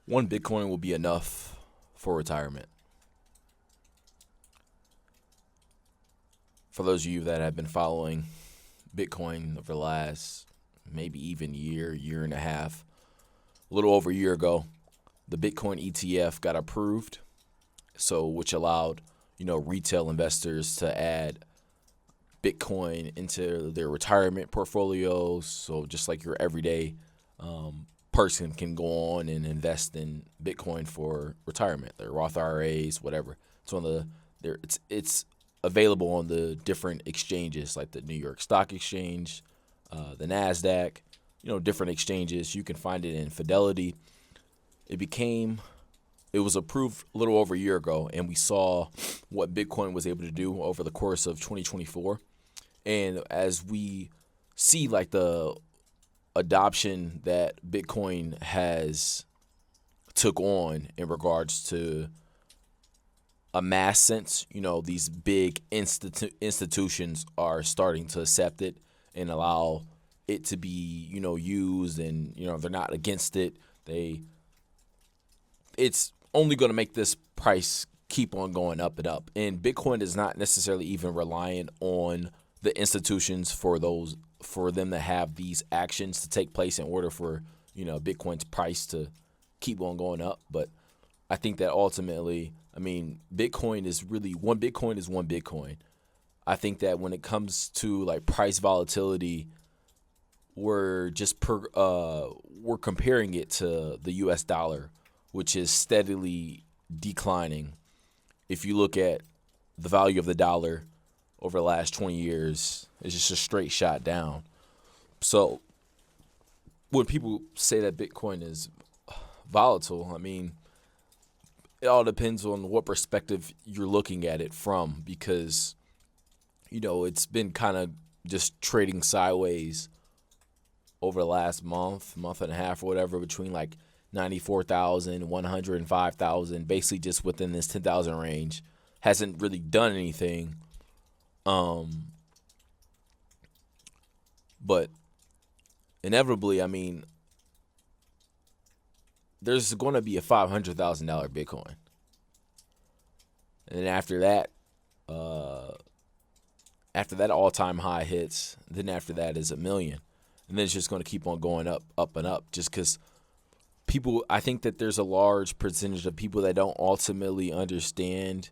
One Bitcoin will be enough for retirement. For those of you that have been following Bitcoin over the last maybe even year and a half, a little over a year ago, the Bitcoin ETF got approved, so which allowed retail investors to add Bitcoin into their retirement portfolios. So just like your everyday person can go on and invest in Bitcoin for retirement, their Roth IRAs, whatever. It's on the there. It's available on the different exchanges like the New York Stock Exchange, the Nasdaq. Different exchanges. You can find it in Fidelity. It was approved a little over a year ago, and we saw what Bitcoin was able to do over the course of 2024. And as we see like the adoption that Bitcoin has took on in regards to a mass sense, these big institutions are starting to accept it and allow it to be, used, and, they're not against it. It's only going to make this price keep on going up and up. And Bitcoin is not necessarily even reliant on the institutions for them to have these actions to take place in order for, Bitcoin's price to keep on going up. But I think that ultimately, Bitcoin is really one Bitcoin is one Bitcoin. I think that when it comes to like price volatility, we're comparing it to the US dollar, which is steadily declining. If you look at the value of the dollar over the last 20 years, it's just a straight shot down. So when people say that Bitcoin is volatile, it all depends on what perspective you're looking at it from, because, it's been kind of just trading sideways over the last month and a half or whatever, between like 94,000, 105,000, basically just within this 10,000 range. Hasn't really done anything. But inevitably, there's going to be a $500,000 Bitcoin. And then after that all-time high hits, then after that is $1 million. And then it's just going to keep on going up and up, just because I think that there's a large percentage of people that don't ultimately understand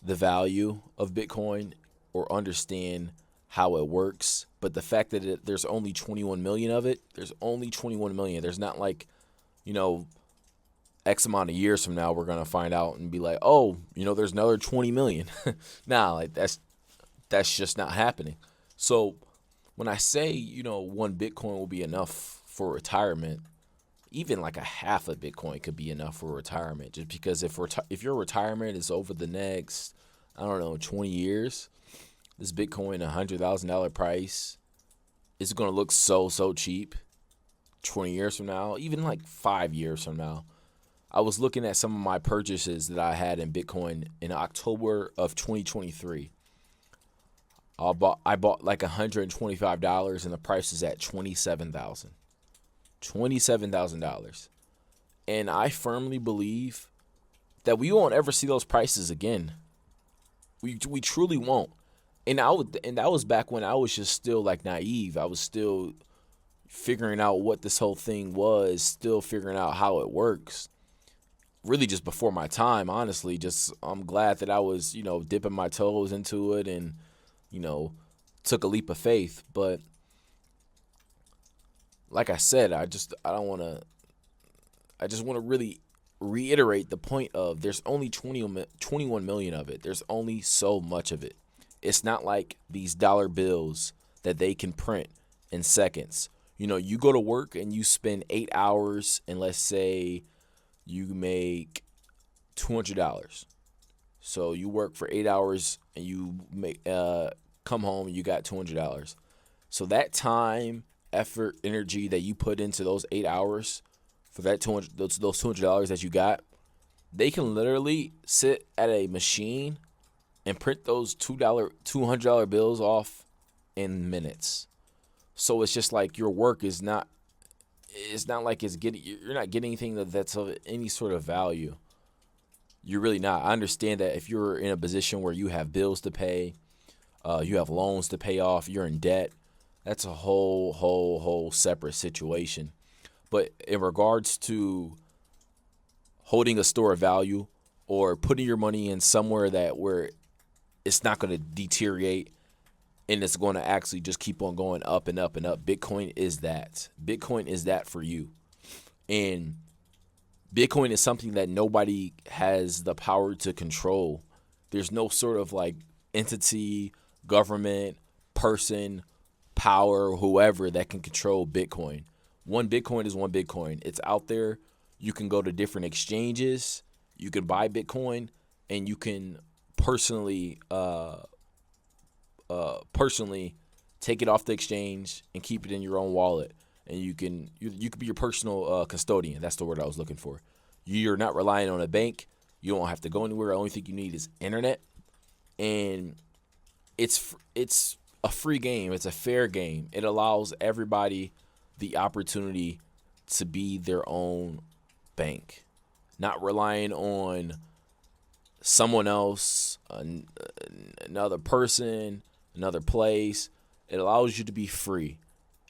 the value of Bitcoin or understand how it works. But the fact that there's only 21 million of it, there's only 21 million. There's not like, X amount of years from now, we're going to find out and be like, oh, there's another 20 million. Nah, like that's just not happening. So when I say, one Bitcoin will be enough for retirement, even like a half a Bitcoin could be enough for retirement. Just because if your retirement is over the next, 20 years, this Bitcoin $100,000 price is going to look so cheap 20 years from now, even like 5 years from now. I was looking at some of my purchases that I had in Bitcoin in October of 2023. I bought like $125, and the price is at $27,000. $27,000. And I firmly believe that we won't ever see those prices again. We truly won't. And that was back when I was just still like naive. I was still figuring out what this whole thing was, still figuring out how it works. Really just before my time, honestly. Just I'm glad that I was, dipping my toes into it and, took a leap of faith. But like I said, I just want to really reiterate the point of there's only 21 million of it. There's only so much of it. It's not like these dollar bills that they can print in seconds. You go to work and you spend 8 hours, and let's say you make $200. So you work for 8 hours and you come home and you got $200. So that time, effort, energy that you put into those 8 hours for that those $200 that you got, they can literally sit at a machine and print those $200 bills off in minutes. So it's just like your work is not it's not like you're not getting anything that's of any sort of value. You're really not. I understand that if you're in a position where you have bills to pay, you have loans to pay off, you're in debt, that's a whole separate situation. But in regards to holding a store of value or putting your money in somewhere that where it's not going to deteriorate and it's going to actually just keep on going up and up and up, Bitcoin is that. Bitcoin is that for you. And Bitcoin is something that nobody has the power to control. There's no sort of like entity, government, person, power, whoever that can control Bitcoin. One Bitcoin is one Bitcoin. It's out there. You can go to different exchanges. You can buy Bitcoin, and you can personally take it off the exchange and keep it in your own wallet. And you can be your personal custodian. That's the word I was looking for. You're not relying on a bank. You don't have to go anywhere. The only thing you need is internet, and it's a free game. It's a fair game. It allows everybody the opportunity to be their own bank, not relying on someone else, another person, another place. It allows you to be free.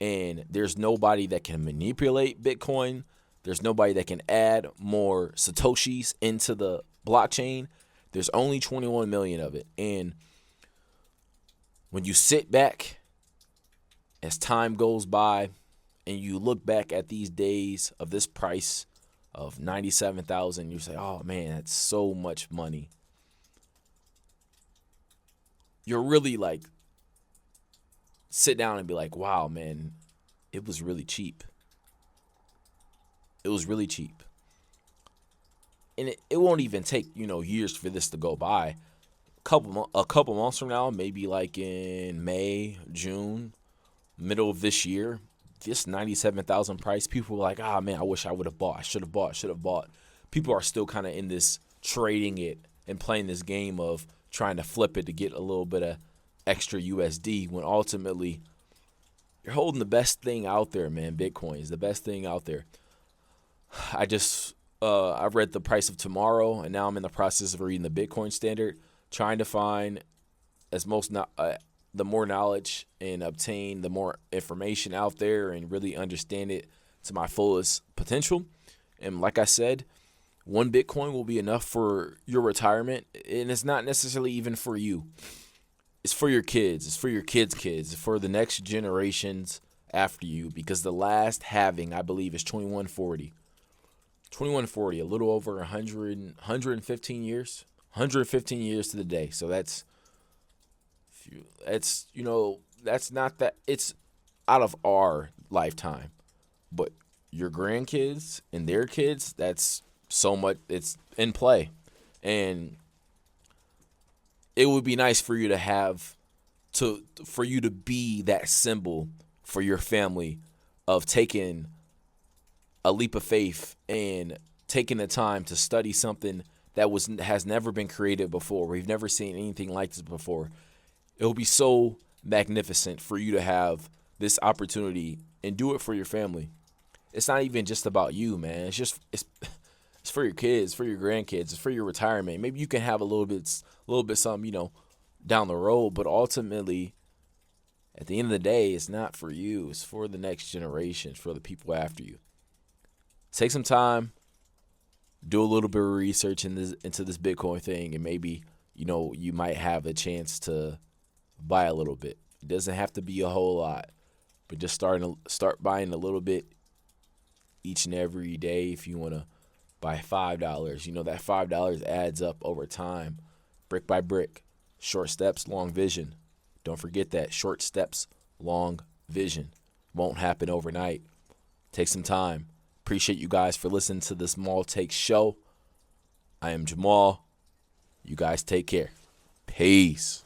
And there's nobody that can manipulate Bitcoin. There's nobody that can add more Satoshis into the blockchain. There's only 21 million of it. And when you sit back as time goes by and you look back at these days of this price of 97,000, you say, oh man, that's so much money. You're really like, sit down and be like, wow, man, it was really cheap. It was really cheap. And it won't even take, years for this to go by. A couple months from now, maybe like in May, June, middle of this year, this 97,000 price, people were like, man, I wish I would have bought. I should have bought. People are still kind of in this trading it and playing this game of trying to flip it to get a little bit of extra USD, when ultimately you're holding the best thing out there, man. Bitcoin is the best thing out there. I read the price of tomorrow, and now I'm in the process of reading the Bitcoin Standard, trying to find the more knowledge and obtain the more information out there and really understand it to my fullest potential. And like I said, one Bitcoin will be enough for your retirement, and it's not necessarily even for you. It's for your kids. It's for your kids' kids. It's for the next generations after you, because the last halving, I believe, is 2140. 2140, a little over 115 years. 115 years to the day. So that's not that, it's out of our lifetime. But your grandkids and their kids, that's so much, it's in play. And it would be nice for you for you to be that symbol for your family of taking a leap of faith and taking the time to study something that has never been created before. We've never seen anything like this before. It will be so magnificent for you to have this opportunity and do it for your family. It's not even just about you, man. It's for your kids, for your grandkids, it's for your retirement. Maybe you can have a little bit something, down the road, but ultimately, at the end of the day, it's not for you. It's for the next generation, for the people after you. Take some time, do a little bit of research into this Bitcoin thing, and maybe, you might have a chance to buy a little bit. It doesn't have to be a whole lot, but just start buying a little bit each and every day. If you want to buy $5, that $5 adds up over time, brick by brick. Short steps, long vision. Don't forget that. Short steps, long vision. Won't happen overnight. Take some time. Appreciate you guys for listening to the Small Take Show. I am Jamal. You guys take care. Peace.